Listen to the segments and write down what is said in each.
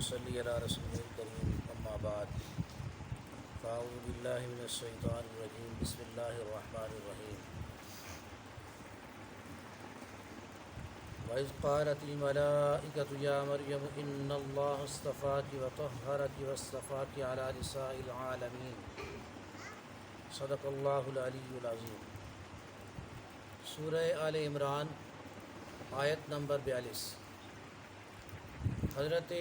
نصلی علی رسول الکریم اما بعد فاعوذ باللہ من الشیطان الرجیم بسم اللہ الرحمن الرحیم وَإِذْ قَالَتِ الْمَلَائِكَةُ يَا مَرْيَمُ إِنَّ اللَّهَ اصْطَفَاكِ وَطَهَّرَكِ وَاصْطَفَاكِ عَلَى نِسَاءِ الْعَالَمِينَ صدق اللہ العلی العظیم۔ سورہ آل عمران آیت نمبر 42۔ حضرت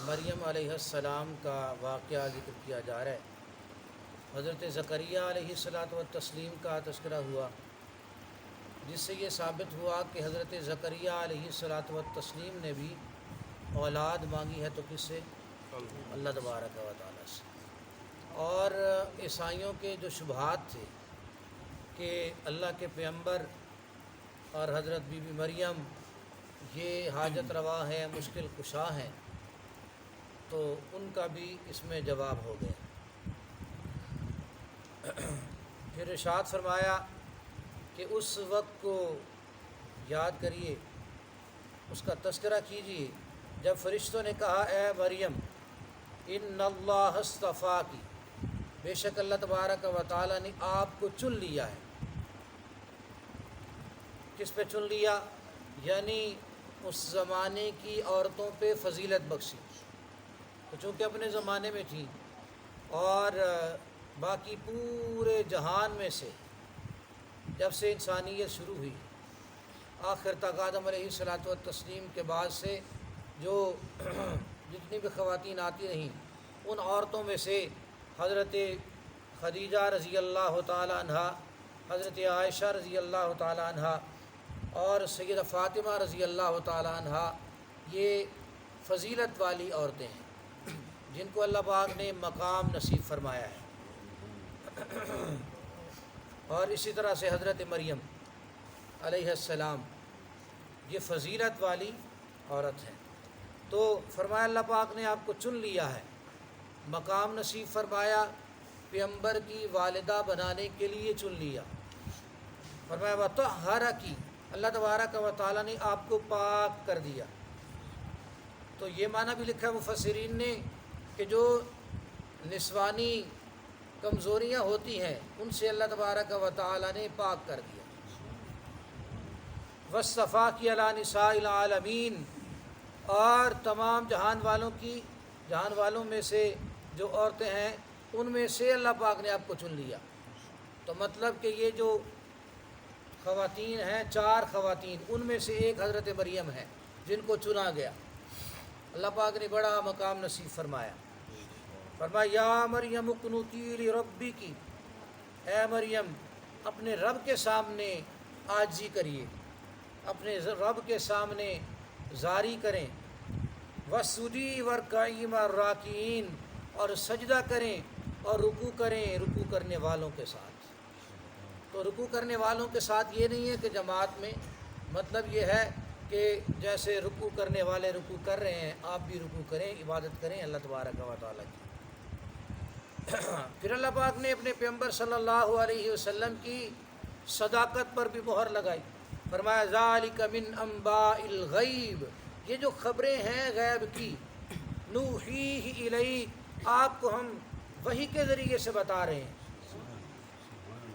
مریم علیہ السلام کا واقعہ ذکر کیا جا رہا ہے۔ حضرت زکریا علیہ الصلاۃ والتسلیم کا تذکرہ ہوا، جس سے یہ ثابت ہوا کہ حضرت زکریا علیہ الصلاۃ والتسلیم نے بھی اولاد مانگی ہے، تو کس سے؟ اللہ تبارک و تعالیٰ سے۔ اور عیسائیوں کے جو شبہات تھے کہ اللہ کے پیغمبر اور حضرت بی بی مریم یہ حاجت روا ہیں، مشکل کشا ہیں، تو ان کا بھی اس میں جواب ہو گیا۔ پھر ارشاد فرمایا کہ اس وقت کو یاد کریے، اس کا تذکرہ کیجیے جب فرشتوں نے کہا اے مریم ان اللہ اصطفاکی، بے شک اللہ تبارک و تعالیٰ نے آپ کو چن لیا ہے۔ کس پہ چن لیا؟ یعنی اس زمانے کی عورتوں پہ فضیلت بخشی، تو چونکہ اپنے زمانے میں تھیں اور باقی پورے جہان میں سے جب سے انسانیت شروع ہوئی آخر تک آدم علیہ الصلاۃ والتسلیم کے بعد سے جو جتنی بھی خواتین آتی رہیں، ان عورتوں میں سے حضرت خدیجہ رضی اللہ تعالی عنہ، حضرت عائشہ رضی اللہ تعالی عنہ اور سیدہ فاطمہ رضی اللہ تعالی عنہ یہ فضیلت والی عورتیں ہیں جن کو اللہ پاک نے مقام نصیب فرمایا ہے۔ اور اسی طرح سے حضرت مریم علیہ السلام یہ فضیلت والی عورت ہے، تو فرمایا اللہ پاک نے آپ کو چن لیا ہے، مقام نصیب فرمایا، پیغمبر کی والدہ بنانے کے لیے چن لیا۔ فرمایا وَطَهَّرَكِ، اللہ تبارک و تعالیٰ نے آپ کو پاک کر دیا۔ تو یہ معنی بھی لکھا مفسرین نے کہ جو نسوانی کمزوریاں ہوتی ہیں ان سے اللہ تبارک و تعالیٰ نے پاک کر دیا۔ وَاصْطَفَاكِ عَلَى نِسَاءِ الْعَالَمِينَ، اور تمام جہان والوں میں سے جو عورتیں ہیں ان میں سے اللہ پاک نے آپ کو چن لیا۔ تو مطلب کہ یہ جو خواتین ہیں، 4 خواتین، ان میں سے ایک حضرت مریم ہے جن کو چنا گیا۔ اللہ پاک نے بڑا مقام نصیب فرمایا۔ فرمایا یا مریم اقنتی لربک، اے مریم اپنے رب کے سامنے عاجزی کریے، اپنے رب کے سامنے زاری کریں، واسجدی وارکعی مع الراکعین، اور سجدہ کریں اور رکوع کریں رکوع کرنے والوں کے ساتھ۔ تو رکوع کرنے والوں کے ساتھ یہ نہیں ہے کہ جماعت میں، مطلب یہ ہے کہ جیسے رکوع کرنے والے رکوع کر رہے ہیں آپ بھی رکوع کریں، عبادت کریں اللہ تبارک و تعالیٰ کی۔ پھر اللہ پاک نے اپنے پیغمبر صلی اللہ علیہ وسلم کی صداقت پر بھی مہر لگائی۔ فرمایا ذالک من انباء الغیب، یہ جو خبریں ہیں غیب کی، نوحیہ الیک، آپ کو ہم وحی کے ذریعے سے بتا رہے ہیں۔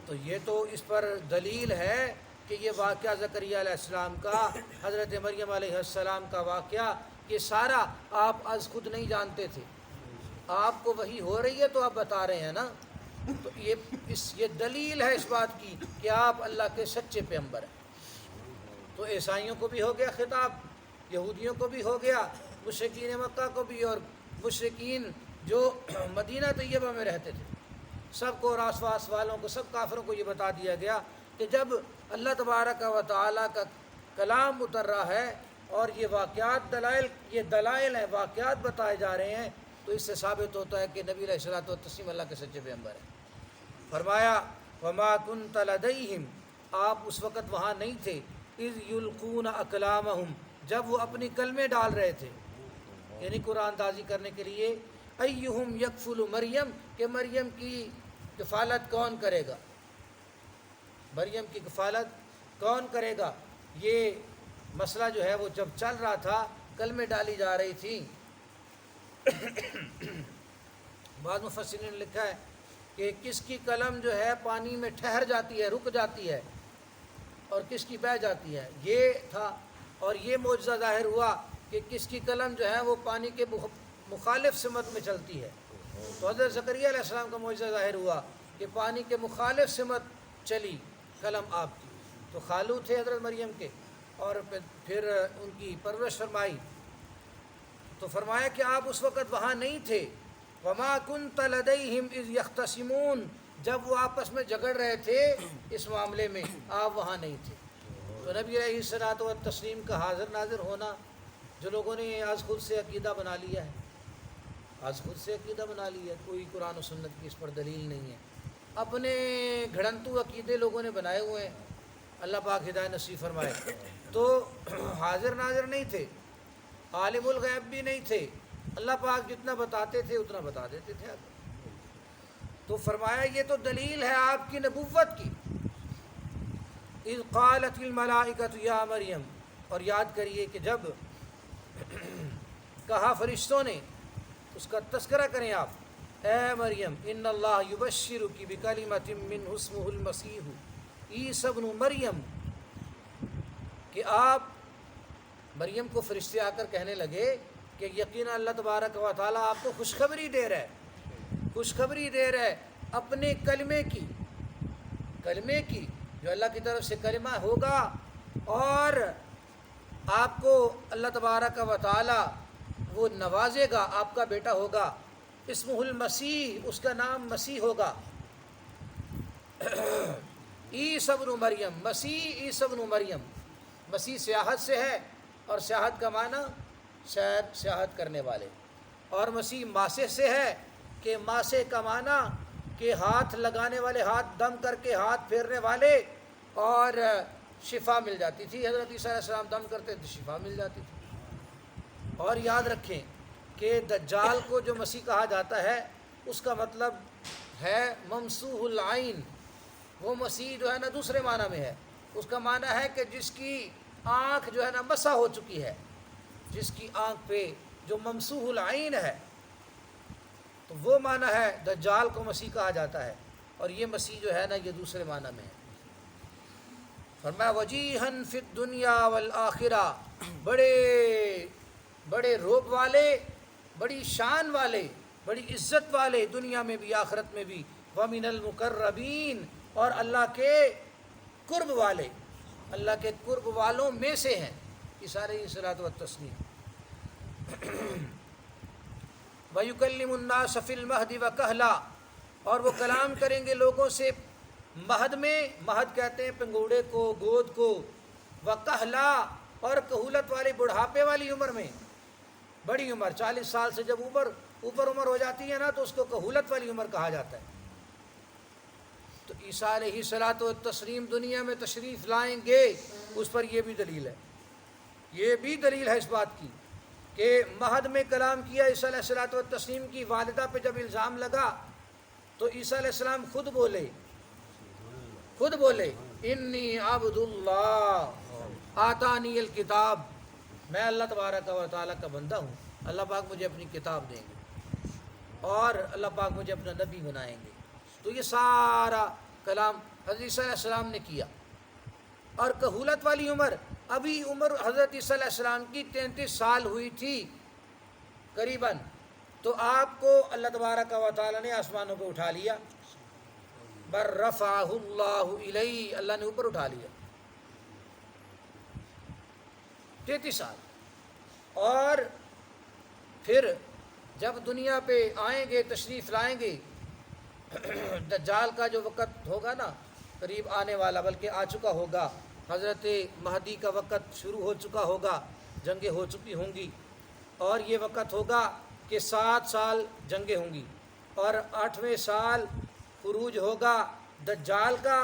تو یہ تو اس پر دلیل ہے کہ یہ واقعہ زکریا علیہ السلام کا، حضرت مریم علیہ السلام کا واقعہ، یہ سارا آپ از خود نہیں جانتے تھے، آپ کو وحی ہو رہی ہے تو آپ بتا رہے ہیں نا۔ تو یہ دلیل ہے اس بات کی کہ آپ اللہ کے سچے پیغمبر ہیں۔ تو عیسائیوں کو بھی ہو گیا خطاب، یہودیوں کو بھی ہو گیا، مشرکین مکہ کو بھی، اور مشرکین جو مدینہ طیبہ میں رہتے تھے سب کو، اور آس پاس والوں کو، سب کافروں کو یہ بتا دیا گیا کہ جب اللہ تبارک و تعالیٰ کا کلام اتر رہا ہے اور یہ واقعات دلائل ہیں، واقعات بتائے جا رہے ہیں، تو اس سے ثابت ہوتا ہے کہ نبی علیہ الصلوۃ والتسلیم اللہ کے سچے پیغمبر ہیں۔ فرمایا وما كنت لديهم، آپ اس وقت وہاں نہیں تھے، اذ یلقون اقلامہم، جب وہ اپنی کلمے ڈال رہے تھے، یعنی قرآن دازی کرنے کے لیے، ایہم یکفل مریم، کہ مریم کی کفالت کون کرے گا، مریم کی کفالت کون کرے گا۔ یہ مسئلہ جو ہے وہ جب چل رہا تھا، کلمے ڈالی جا رہی تھی، بعض مفسرین نے لکھا ہے کہ کس کی قلم جو ہے پانی میں ٹھہر جاتی ہے، رک جاتی ہے، اور کس کی بہہ جاتی ہے، یہ تھا۔ اور یہ معجزہ ظاہر ہوا کہ کس کی قلم جو ہے وہ پانی کے مخالف سمت میں چلتی ہے۔ تو حضرت زکریا علیہ السلام کا معجزہ ظاہر ہوا کہ پانی کے مخالف سمت چلی قلم آپ کی۔ تو خالو تھے حضرت مریم کے، اور پھر ان کی پرورش فرمائی۔ تو فرمایا کہ آپ اس وقت وہاں نہیں تھے، وما كنت لديهم اذ يختصمون، جب وہ آپس میں جھگڑ رہے تھے اس معاملے میں، آپ وہاں نہیں تھے۔ تو نبی علیہ الصلوۃ والتسلیم کا حاضر ناظر ہونا، جو لوگوں نے آج خود سے عقیدہ بنا لیا ہے، آج خود سے عقیدہ بنا لیا ہے، کوئی قرآن و سنت کی اس پر دلیل نہیں ہے، اپنے گھڑنتو عقیدے لوگوں نے بنائے ہوئے ہیں، اللہ پاک ہدایت نصیب فرمائے۔ تو حاضر ناظر نہیں تھے، عالم الغیب بھی نہیں تھے، اللہ پاک جتنا بتاتے تھے اتنا بتا دیتے تھے۔ تو فرمایا یہ تو دلیل ہے آپ کی نبوت کی۔ اذ قالت الملائکۃ یا مریم، اور یاد کریے کہ جب کہا فرشتوں نے، اس کا تذکرہ کریں آپ، اے مریم ان اللہ یبشرک بکلمۃ منہ اسمہ المسیح عیسی ابن مریم، کہ آپ مریم کو فرشتے آ کر کہنے لگے کہ یقینا اللہ تبارک و تعالیٰ آپ کو خوشخبری دے رہا ہے، خوشخبری دے رہا ہے اپنے کلمے کی جو اللہ کی طرف سے کلمہ ہوگا، اور آپ کو اللہ تبارک و تعالیٰ وہ نوازے گا، آپ کا بیٹا ہوگا، اسمہ المسیح، اس کا نام مسیح ہوگا، عیسی ابن مریم، مسیح عیسی ابن مریم۔ مسیح سیاحت سے ہے، اور سیاحت کا معنی شاید سیاحت کرنے والے، اور مسیح ماسے سے ہے کہ ماسے کا معنی کہ ہاتھ لگانے والے، ہاتھ دم کر کے ہاتھ پھیرنے والے، اور شفا مل جاتی تھی۔ حضرت عیسیٰ علیہ السلام دم کرتے تو شفا مل جاتی تھی۔ اور یاد رکھیں کہ دجال کو جو مسیح کہا جاتا ہے اس کا مطلب ہے ممسوح العین، وہ مسیح جو ہے نا دوسرے معنی میں ہے، اس کا معنی ہے کہ جس کی آنکھ جو ہے نا مسح ہو چکی ہے، جس کی آنکھ پہ جو ممسوح العین ہے، تو وہ معنی ہے دجال کو مسیح کہا جاتا ہے، اور یہ مسیح جو ہے نا یہ دوسرے معنی میں ہے۔ فرمایا وجیہن فی الدنیا والآخرہ، بڑے بڑے روب والے، بڑی شان والے، بڑی عزت والے، دنیا میں بھی آخرت میں بھی، ومن المقربین، اور اللہ کے قرب والے، اللہ کے قرب والوں میں سے ہیں عیسیٰ علیہ الصلوۃ والتسلیم۔ وَيُكَلِّمُ النَّاسَ فِي الْمَهْدِ وَكَهْلًا، اور وہ کلام کریں گے لوگوں سے مہد میں، مہد کہتے ہیں پنگوڑے کو، گود کو، وَكَهْلًا، اور کہولت والی بڑھاپے والی عمر میں، بڑی عمر 40 سال سے جب اوپر عمر ہو جاتی ہے نا تو اس کو کہولت والی عمر کہا جاتا ہے۔ تو عیسیٰ علیہ الصلوۃ والتسلیم دنیا میں تشریف لائیں گے، اس پر یہ بھی دلیل ہے، یہ بھی دلیل ہے اس بات کی کہ مہد میں کلام کیا عیسیٰ علیہ الصلوۃ والتسلیم کی والدہ پہ جب الزام لگا تو عیسیٰ علیہ السلام خود بولے انی عبد اللہ آتانی الکتاب، میں اللہ تبارک و تعالیٰ کا بندہ ہوں، اللہ پاک مجھے اپنی کتاب دیں گے، اور اللہ پاک مجھے اپنا نبی بنائیں گے۔ تو یہ سارا کلام حضرت عیسیٰ علیہ السلام نے کیا۔ اور کہولت والی عمر، ابھی عمر حضرت عیسیٰ علیہ السلام کی 33 سال ہوئی تھی قریباً، تو آپ کو اللہ تبارک و تعالیٰ نے آسمانوں کو اٹھا لیا، بر رفعہ اللہ الیہ، اللہ نے اوپر اٹھا لیا 33 سال۔ اور پھر جب دنیا پہ آئیں گے، تشریف لائیں گے، دجال کا جو وقت ہوگا نا قریب آنے والا، بلکہ آ چکا ہوگا، حضرت مہدی کا وقت شروع ہو چکا ہوگا، جنگیں ہو چکی ہوں گی، اور یہ وقت ہوگا کہ 7 سال جنگیں ہوں گی، اور 8ویں سال خروج ہوگا دجال کا،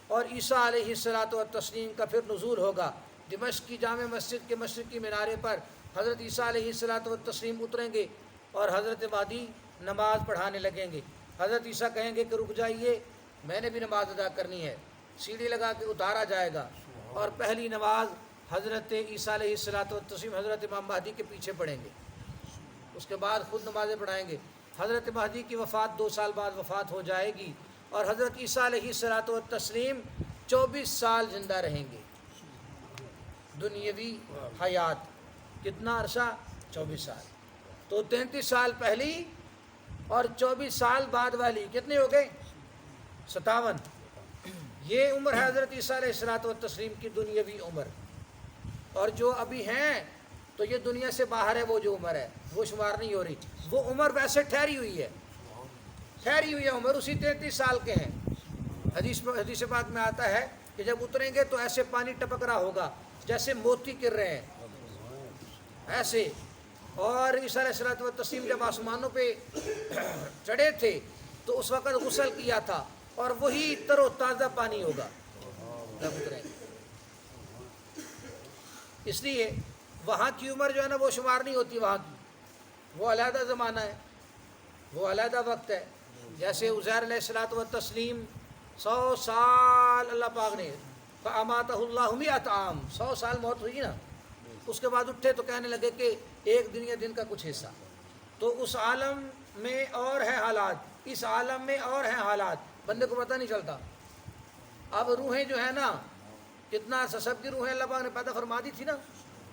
اور عیسیٰ علیہ الصلوۃ والتسلیم کا پھر نزول ہوگا۔ دمشق کی جامع مسجد کے مشرقی مینارے پر حضرت عیسیٰ علیہ الصلوۃ والتسلیم اتریں گے، اور حضرت مہدی نماز پڑھانے لگیں گے۔ حضرت عیسیٰ کہیں گے کہ رک جائیے، میں نے بھی نماز ادا کرنی ہے، سیڑھی لگا کے اتارا جائے گا، اور پہلی نماز حضرت عیسیٰ علیہ الصلوۃ والتسلیم حضرت امام مہدی کے پیچھے پڑھیں گے، اس کے بعد خود نمازیں پڑھائیں گے۔ حضرت مہدی کی وفات 2 سال بعد وفات ہو جائے گی، اور حضرت عیسیٰ علیہ الصلوۃ والتسلیم 24 سال زندہ رہیں گے۔ دنیاوی حیات کتنا عرصہ؟ 24 سال۔ تو 33 سال پہلی اور 24 سال بعد والی کتنے ہو گئے؟ 57۔ یہ عمر ہے حضرت عیسیٰ علیہ الصلوۃ والتسلیم کی دنیاوی عمر، اور جو ابھی ہیں تو یہ دنیا سے باہر ہے، وہ جو عمر ہے وہ شمار نہیں ہو رہی، وہ عمر ویسے ٹھہری ہوئی ہے، ٹھہری ہوئی ہے عمر، اسی 33 سال کے ہیں۔ حدیث پاک میں آتا ہے کہ جب اتریں گے تو ایسے پانی ٹپک رہا ہوگا جیسے موتی گر رہے ہیں ایسے۔ اور عیسیٰ علیہ الصلوۃ والتسلیم جب آسمانوں پہ چڑھے تھے تو اس وقت غسل کیا تھا، اور وہی تر و تازہ پانی ہوگا جب اتریں گے۔ اس لیے وہاں کی عمر جو ہے نا وہ شمار نہیں ہوتی، وہاں کی وہ علیحدہ زمانہ ہے، وہ علیحدہ وقت ہے۔ جیسے عزیر علیہ الصلوۃ والتسلیم 100 سال اللہ پاک نے فَأَمَاتَهُ اللَّهُ 100 عام، 100 سال موت ہوئی نا، اس کے بعد اٹھے تو کہنے لگے کہ ایک دن یا دن کا کچھ حصہ۔ تو اس عالم میں اور ہیں حالات، اس عالم میں اور ہیں حالات، بندے کو پتہ نہیں چلتا۔ اب روحیں جو ہے نا کتنا عرصہ، سب کی روحیں اللہ پاک نے پیدا فرما دی تھی نا،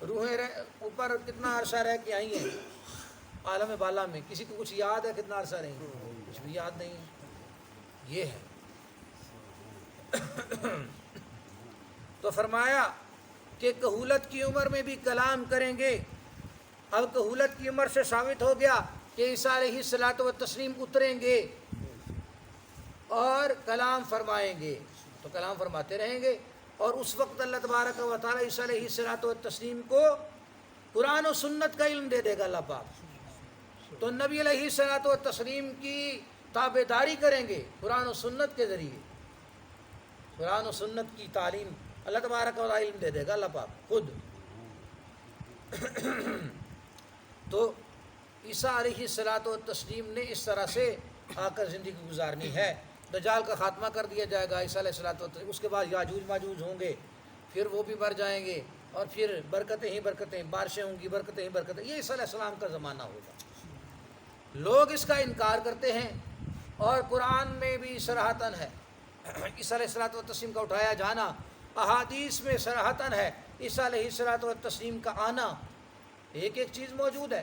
روحیں اوپر کتنا عرصہ رہ کے آئی ہیں عالم بالا میں، کسی کو کچھ یاد ہے کتنا عرصہ رہی ہیں؟ کچھ بھی یاد نہیں ہے۔ یہ ہے تو فرمایا کہ کہولت کی عمر میں بھی کلام کریں گے۔ اب کہولت کی عمر سے ثابت ہو گیا کہ عیسیٰ علیہ الصلوۃ والتسلیم اتریں گے اور کلام فرمائیں گے، تو کلام فرماتے رہیں گے، اور اس وقت اللہ تبارک و تعالیٰ عیسیٰ علیہ الصلوۃ والتسلیم کو قرآن و سنت کا علم دے دے گا اللہ پاک، تو نبی علیہ الصلوۃ والتسلیم کی تابعداری کریں گے قرآن و سنت کے ذریعے، قرآن و سنت کی تعلیم اللہ تبارک و تعالیٰ علم دے دے گا اللہ پاک خود۔ تو عیسیٰ علیہ الصلوۃ والتسلیم نے اس طرح سے آ کر زندگی گزارنی ہے۔ دجال کا خاتمہ کر دیا جائے گا عیسیٰ علیہ الصلوۃ والتسلیم، اس کے بعد یاجوج ماجوج ہوں گے، پھر وہ بھی مر جائیں گے، اور پھر برکتیں ہی برکتیں، بارشیں ہوں گی، برکتیں ہی برکتیں، یہ عیسیٰ علیہ السلام کا زمانہ ہوگا۔ لوگ اس کا انکار کرتے ہیں، اور قرآن میں بھی صراحتاً ہے عیسیٰ علیہ الصلوۃ والتسلیم کا اٹھایا جانا، احادیث میں صراحتاً ہے عیسیٰ علیہ الصلوۃ والتسلیم کا آنا، ایک ایک چیز موجود ہے۔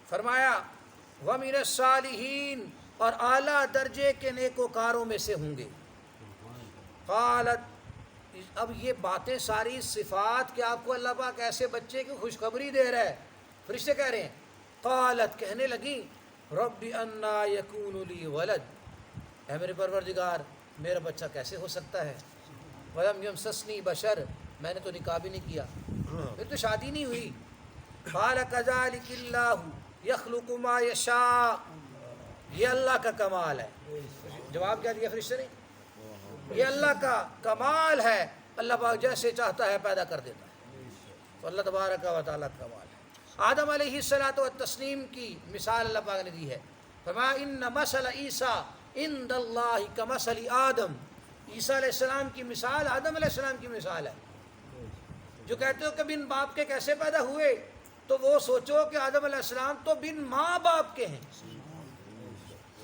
فرمایا وَمِنَ الصَّالِحِينَ، اور اعلیٰ درجے کے نیکوکاروں میں سے ہوں گے۔ قالت، اب یہ باتیں ساری صفات کہ آپ کو اللہ پاک ایسے بچے کی خوشخبری دے رہا ہے، فرشتے کہہ رہے ہیں۔ قالت، کہنے لگی، رب انا یکون لی ولد، اے میرے پروردگار میرا بچہ کیسے ہو سکتا ہے، ولم یمسسنی بشر، میں نے تو نکاح بھی نہیں کیا، پھر تو شادی نہیں ہوئی۔ قال کذالک اللہ یخلق ما یشاء، یہ اللہ کا کمال ہے۔ جواب کیا دیا فرشتے نے؟ یہ اللہ کا کمال ہے، اللہ پاک جیسے چاہتا ہے پیدا کر دیتا ہے، تو اللہ تبارک و تعالیٰ کا کمال ہے۔ آدم علیہ الصلوۃ والتسلیم کی مثال اللہ پاک نے دی ہے، فرمایا ان مثل عیسیٰ عند اللہ کمثل آدم، عیسیٰ علیہ السلام کی مثال آدم علیہ السلام کی مثال ہے۔ جو کہتے ہو کہ بن باپ کے کیسے پیدا ہوئے، تو وہ سوچو کہ آدم علیہ السلام تو بن ماں باپ کے ہیں،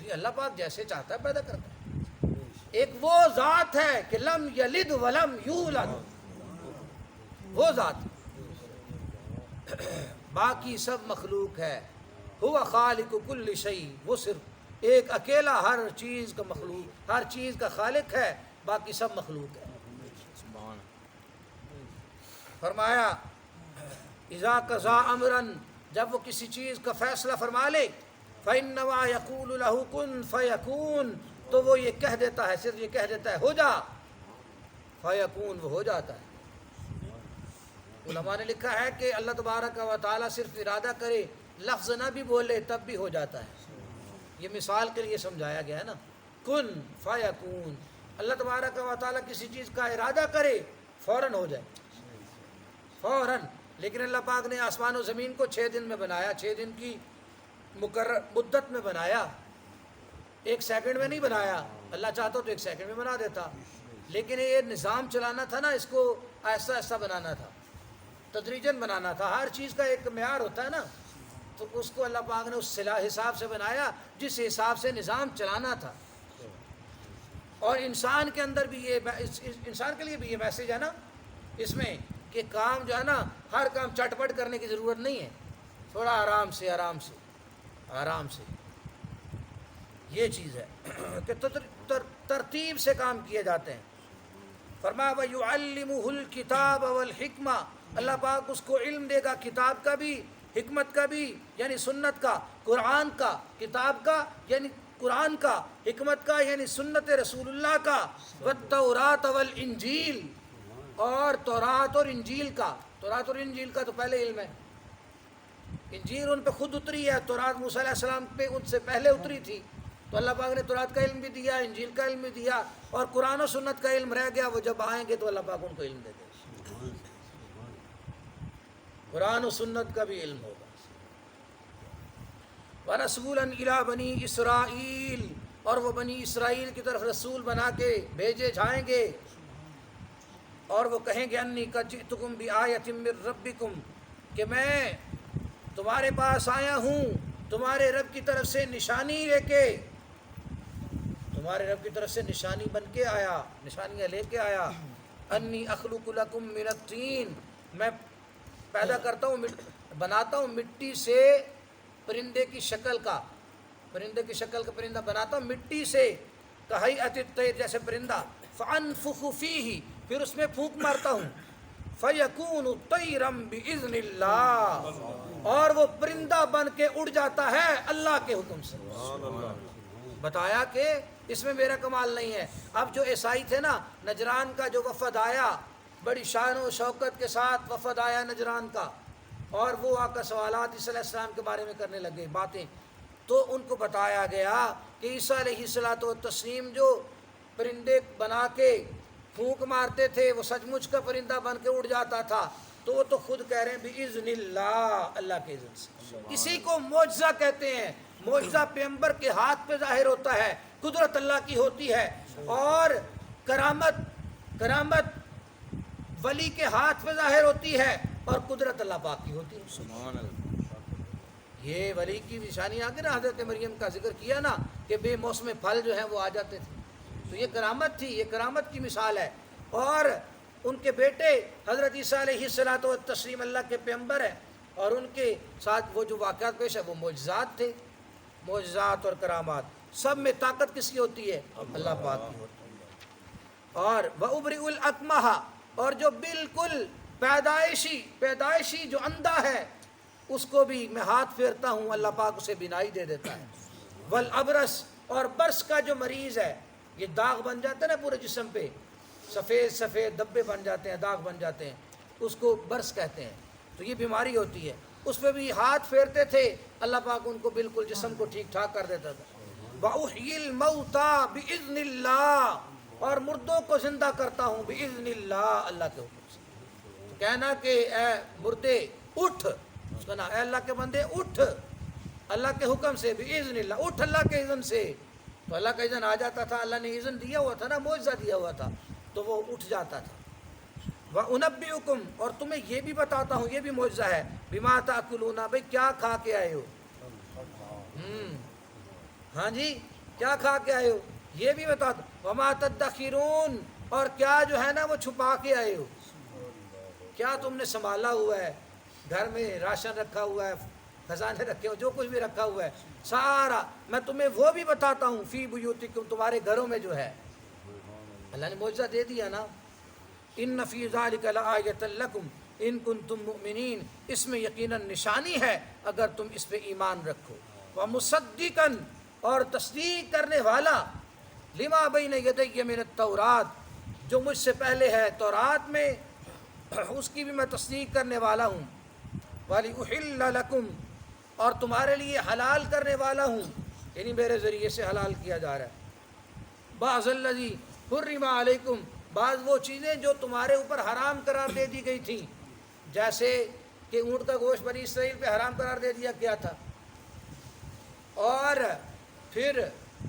یہ اللہ پاک جیسے چاہتا ہے پیدا کرتا ہے۔ ایک وہ ذات ہے کہ لم یلد ولم یولد، وہ ذات، باقی سب مخلوق ہے۔ هو خالق کل شیء، وہ صرف ایک اکیلا ہر چیز کا مخلوق، ہر چیز کا خالق ہے، باقی سب مخلوق ہے۔ فرمایا اذا قضا امرا، جب وہ کسی چیز کا فیصلہ فرما لے، فانما یقول له کن فیکون، تو وہ یہ کہہ دیتا ہے، صرف یہ کہہ دیتا ہے ہو جا، فیکون، وہ ہو جاتا ہے۔ علماء نے لکھا ہے کہ اللہ تبارک و تعالیٰ صرف ارادہ کرے، لفظ نہ بھی بولے تب بھی ہو جاتا ہے۔ یہ مثال کے لیے سمجھایا گیا ہے نا، کن فیکون، اللہ تبارک و تعالیٰ کسی چیز کا ارادہ کرے فوراً ہو جائے، فوراً۔ لیکن اللہ پاک نے آسمان و زمین کو 6 دن میں بنایا، 6 دن کی مقرر مدت میں بنایا، 1 سیکنڈ میں نہیں بنایا، اللہ چاہتا تو 1 سیکنڈ میں بنا دیتا، لیکن یہ نظام چلانا تھا نا، اس کو آہستہ آہستہ بنانا تھا۔ تدریجن بنانا تھا، ہر چیز کا ایک معیار ہوتا ہے نا، تو اس کو اللہ پاک نے اس حساب سے بنایا جس حساب سے نظام چلانا تھا۔ اور انسان کے اندر بھی یہ انسان کے لیے بھی یہ میسج ہے نا اس میں، کہ کام جو ہے نا ہر کام چٹ پٹ کرنے کی ضرورت نہیں ہے، تھوڑا آرام سے آرام سے آرام سے، یہ چیز ہے کہ ترتیب سے کام کیے جاتے ہیں۔ فرمایا وَيُعَلِّمُهُ الْكِتَابَ وَالْحِكْمَةَ، اللہ پاک اس کو علم دے گا کتاب کا بھی، حکمت کا بھی، یعنی سنت کا، قرآن کا، کتاب کا یعنی قرآن کا، حکمت کا یعنی سنت رسول اللہ کا، وَالتَّوْرَاةَ وَالْإِنْجِيلَ، اور تورات اور انجیل کا۔ تورات اور انجیل کا تو پہلے علم ہے، انجیل ان پہ خود اتری ہے، تورات موسیٰ علیہ السلام پہ ان سے پہلے اتری تھی، تو اللہ پاک نے تورات کا علم بھی دیا، انجیل کا علم بھی دیا، اور قرآن و سنت کا علم رہ گیا، وہ جب آئیں گے تو اللہ پاک ان کو علم دے دے، قرآن و سنت کا بھی علم ہوگا۔ وَرَسُولًا إِلَىٰ بَنِي إِسْرَائِيلَ، اور وہ بنی اسرائیل کی طرف رسول بنا کے بھیجے جائیں گے، اور وہ کہیں گے انی قد جئتکم بآیۃ من ربکم، کہ میں تمہارے پاس آیا ہوں تمہارے رب کی طرف سے نشانی لے کے، تمہارے رب کی طرف سے نشانی بن کے آیا، نشانیاں لے کے آیا۔ انی اخلق لکم من الطین، میں پیدا کرتا ہوں، بناتا ہوں مٹی سے پرندے کی شکل کا، پرندے کی شکل کا پرندہ بناتا ہوں مٹی سے، کہیئۃ الطیر، جیسے پرندہ، فانفخ فیہ، پھر اس میں پھونک مارتا ہوں، فیکون طیرا باذن اللہ، اور وہ پرندہ بن کے اڑ جاتا ہے اللہ کے حکم سے۔ بتایا کہ اس میں میرا کمال نہیں ہے۔ اب جو عیسائی تھے نا، نجران کا جو وفد آیا، بڑی شان و شوکت کے ساتھ وفد آیا نجران کا، اور وہ آ کر سوالات عیسیٰ علیہ السلام کے بارے میں کرنے لگے باتیں، تو ان کو بتایا گیا کہ عیسیٰ علیہ الصلوۃ والتسلیم جو پرندے بنا کے پھونک مارتے تھے، وہ سچ مچ کا پرندہ بن کے اڑ جاتا تھا، تو وہ تو خود کہہ رہے ہیں بِإِذْنِ اللہ، اللہ کے اذن سے۔ اسی کو معجزہ کہتے ہیں۔ معجزہ پیغمبر کے ہاتھ پہ ظاہر ہوتا ہے، قدرت اللہ کی ہوتی ہے، اور کرامت ولی کے ہاتھ پہ ظاہر ہوتی ہے، اور قدرت اللہ پاک کی ہوتی ہے۔ سبحان اللہ۔ یہ ولی کی نشانی آگے نا، حضرت مریم کا ذکر کیا نا کہ بے موسم پھل جو ہیں وہ آ جاتے تھے، تو یہ کرامت تھی، یہ کرامت کی مثال ہے۔ اور ان کے بیٹے حضرت عیسیٰ علیہ الصلوۃ والتسلیم اللہ کے پیغمبر ہیں، اور ان کے ساتھ وہ جو واقعات پیش ہے وہ معجزات تھے، معجزات اور کرامات۔ سب میں طاقت کس کی ہوتی ہے؟ اللہ پاک کی ہوتی ہے۔ اور وَأُبْرِئُ الْأَكْمَحَ، اور جو بالکل پیدائشی جو اندھا ہے اس کو بھی میں ہاتھ پھیرتا ہوں، اللہ پاک اسے بینائی دے دیتا ہے۔ والابرس، اور برس کا جو مریض ہے، یہ داغ بن جاتے ہیں نا پورے جسم پہ، سفید سفید دھبے بن جاتے ہیں، داغ بن جاتے ہیں، اس کو برس کہتے ہیں، تو یہ بیماری ہوتی ہے، اس پہ بھی ہاتھ پھیرتے تھے، اللہ پاک ان کو بالکل جسم کو ٹھیک ٹھاک کر دیتا تھا۔ وَأُحْيِي الْمَوْتَى بِإِذْنِ اللَّهِ، اور مردوں کو زندہ کرتا ہوں بِإِذْنِ اللَّهِ، اللہ کے حکم سے۔ تو کہنا کہ اے مردے اٹھ، اس کا نام اے اللہ کے بندے اٹھ، اللہ کے حکم سے، بِإِذْنِ اللَّهِ، اٹھ اللہ کے اذن سے، تو اللہ کا اذن آ جاتا تھا، اللہ نے اذن دیا ہوا تھا نا، معجزہ دیا ہوا تھا، تو وہ اٹھ جاتا تھا۔ وَأُنَبِّئُكُمْ، اور تمہیں یہ بھی بتاتا ہوں، یہ بھی معجزہ ہے، بِمَا تَأْكُلُونَ، بھئی کیا کھا کے آئے ہو، ہاں جی کیا کھا کے آئے ہو، یہ بھی بتاتا ہوں۔ وَمَا تَدَّخِرُونَ، اور کیا جو ہے نا وہ چھپا کے آئے ہو، کیا تم نے سنبھالا ہوا ہے، گھر میں راشن رکھا ہوا ہے، خزانے رکھے ہو، جو کچھ بھی رکھا ہوا ہے سارا میں تمہیں وہ بھی بتاتا ہوں، فی بیوتکم، تمہارے گھروں میں جو ہے، اللہ نے معجزہ دے دیا نا۔ ان فی ذلک لآیۃ لکم ان کنتم مؤمنین، اس میں یقیناً نشانی ہے اگر تم اس پہ ایمان رکھو۔ ومصدقا، اور تصدیق کرنے والا، لما بین یدی من التورات، جو مجھ سے پہلے ہے تورات میں، اس کی بھی میں تصدیق کرنے والا ہوں۔ وَلِأُحِلَّ لَكُمْ، اور تمہارے لیے حلال کرنے والا ہوں، یعنی میرے ذریعے سے حلال کیا جا رہا ہے۔ بعض الذی حرم علیکم، بعض وہ چیزیں جو تمہارے اوپر حرام قرار دے دی گئی تھیں، جیسے کہ اونٹ کا گوشت بنی اسرائیل پہ حرام قرار دے دیا گیا تھا، اور پھر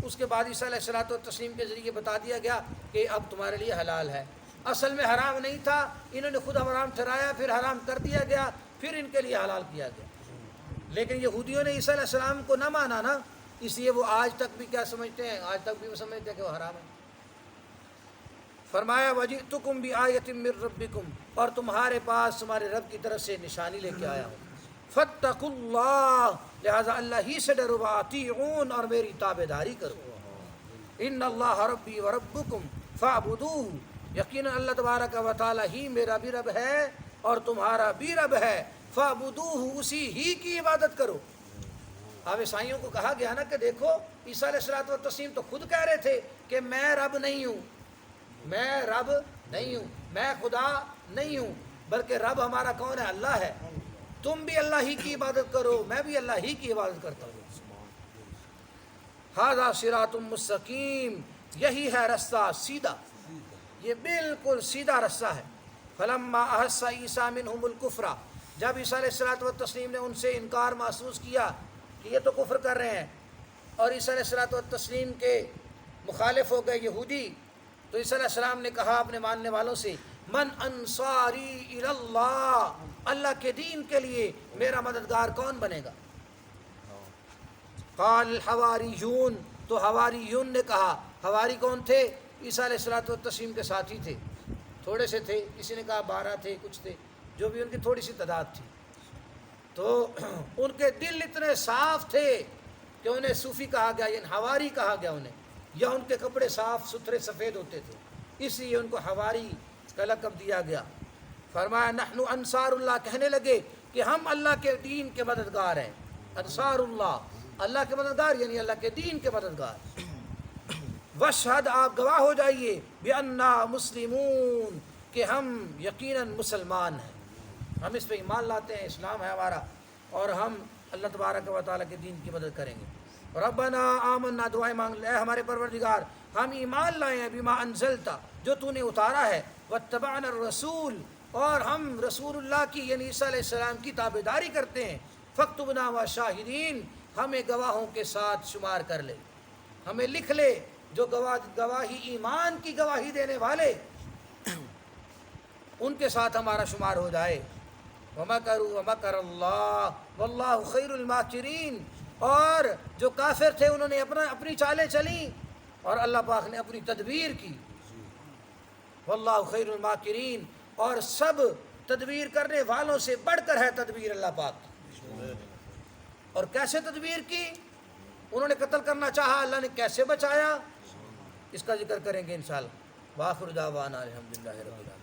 اس کے بعد عیسیٰ علیہ الصلوۃ والتسلیم کے ذریعے بتا دیا گیا کہ اب تمہارے لیے حلال ہے۔ اصل میں حرام نہیں تھا، انہوں نے خود حرام ٹھہرایا، پھر حرام کر دیا گیا، پھر ان کے لیے حلال کیا گیا۔ لیکن یہودیوں نے عیسیٰ علیہ السلام کو نہ مانا نا، اس لیے وہ آج تک بھی کیا سمجھتے ہیں؟ آج تک بھی وہ سمجھتے ہیں کہ وہ حرام ہے۔ فرمایا وَجِئْتُكُمْ بِآیَةٍ مِّن رَبِّكُمْ، اور تمہارے پاس تمہارے رب کی طرف سے نشانی لے کے آیا ہوں۔ فَاتَّقُوا اللَّهَ، لہٰذا اللہ ہی سے ڈرو، وَأَطِیعُونِ، اور میری تابع داری کرو۔ ان اللہ ربی و ربکم فاعبدوہ، یقیناً اللہ تبارک و تعالی ہی میرا بھی رب ہے اور تمہارا بھی رب ہے، فاعبدوہ، اسی ہی کی عبادت کرو۔ اب عیسائیوں کو کہا گیا نا کہ دیکھو عیسیٰ علیہ الصلوۃ والتسلیم تو خود کہہ رہے تھے کہ میں رب نہیں ہوں، میں رب نہیں ہوں، میں خدا نہیں ہوں، بلکہ رب ہمارا کون ہے؟ اللہ ہے۔ تم بھی اللہ ہی کی عبادت کرو، میں بھی اللہ ہی کی عبادت کرتا ہوں۔ ھذا صراط مستقیم، یہی ہے رستہ سیدھا، یہ بالکل سیدھا رستہ ہے۔ فلما احس عیسیٰ منہم الکفر، جب عیسیٰ علیہ الصلوۃ والتسلیم نے ان سے انکار محسوس کیا کہ یہ تو کفر کر رہے ہیں، اور عیسیٰ علیہ الصلوۃ والتسلیم کے مخالف ہو گئے یہودی، تو عیسیٰ علیہ السلام نے کہا اپنے ماننے والوں سے، من انصاری الی اللہ، اللہ کے دین کے لیے میرا مددگار کون بنے گا؟ قال الحواریون، تو حواریون نے کہا، حواری کون تھے؟ عیسیٰ علیہ الصلوۃ والتسلیم کے ساتھی تھے، تھوڑے سے تھے، کسی نے کہا 12 تھے، کچھ تھے، جو بھی ان کی تھوڑی سی تعداد تھی، تو ان کے دل اتنے صاف تھے کہ انہیں صوفی کہا گیا، یعنی حواری کہا گیا انہیں، یا ان کے کپڑے صاف ستھرے سفید ہوتے تھے، اس لیے ان کو حواری کا لقب دیا گیا۔ فرمایا نحن انصار اللہ، کہنے لگے کہ ہم اللہ کے دین کے مددگار ہیں، انصار اللہ، اللہ کے مددگار یعنی اللہ کے دین کے مددگار۔ واشہد، آپ گواہ ہو جائیے، بِأَنَّا مُسْلِمُونَ، کہ ہم یقیناً مسلمان ہیں، ہم اس پہ ایمان لاتے ہیں، اسلام ہے ہمارا، اور ہم اللہ تبارک و تعالیٰ کے دین کی مدد کریں گے۔ ربنا آمنا، دعائیں مانگ لے، اے ہمارے پروردگار ہم ایمان لائے ہیں، بما انزلتا، جو تو نے اتارا ہے، واتبعنا الرسول، اور ہم رسول اللہ کی یعنی عیسیٰ علیہ السلام کی تابعداری کرتے ہیں، فاکتبنا وشاہدین، ہمیں گواہوں کے ساتھ شمار کر لے، ہمیں لکھ لے جو گواہی ایمان کی گواہی دینے والے، ان کے ساتھ ہمارا شمار ہو جائے۔ وَمَكَرُوا وَمَكَرَ اللَّهُ وَاللَّهُ خَيْرُ الْمَاكِرِينَ، اور جو کافر تھے انہوں نے اپنی چالیں چلیں اور اللہ پاک نے اپنی تدبیر کی۔ وَاللَّهُ خَيْرُ الْمَاكِرِينَ، اور سب تدبیر کرنے والوں سے بڑھ کر ہے تدبیر اللہ پاک کی۔ اور کیسے تدبیر کی؟ انہوں نے قتل کرنا چاہا، اللہ نے کیسے بچایا، اس کا ذکر کریں گے انشاءاللہ۔ وآخر دعوانا الحمدللہ رب العالمین۔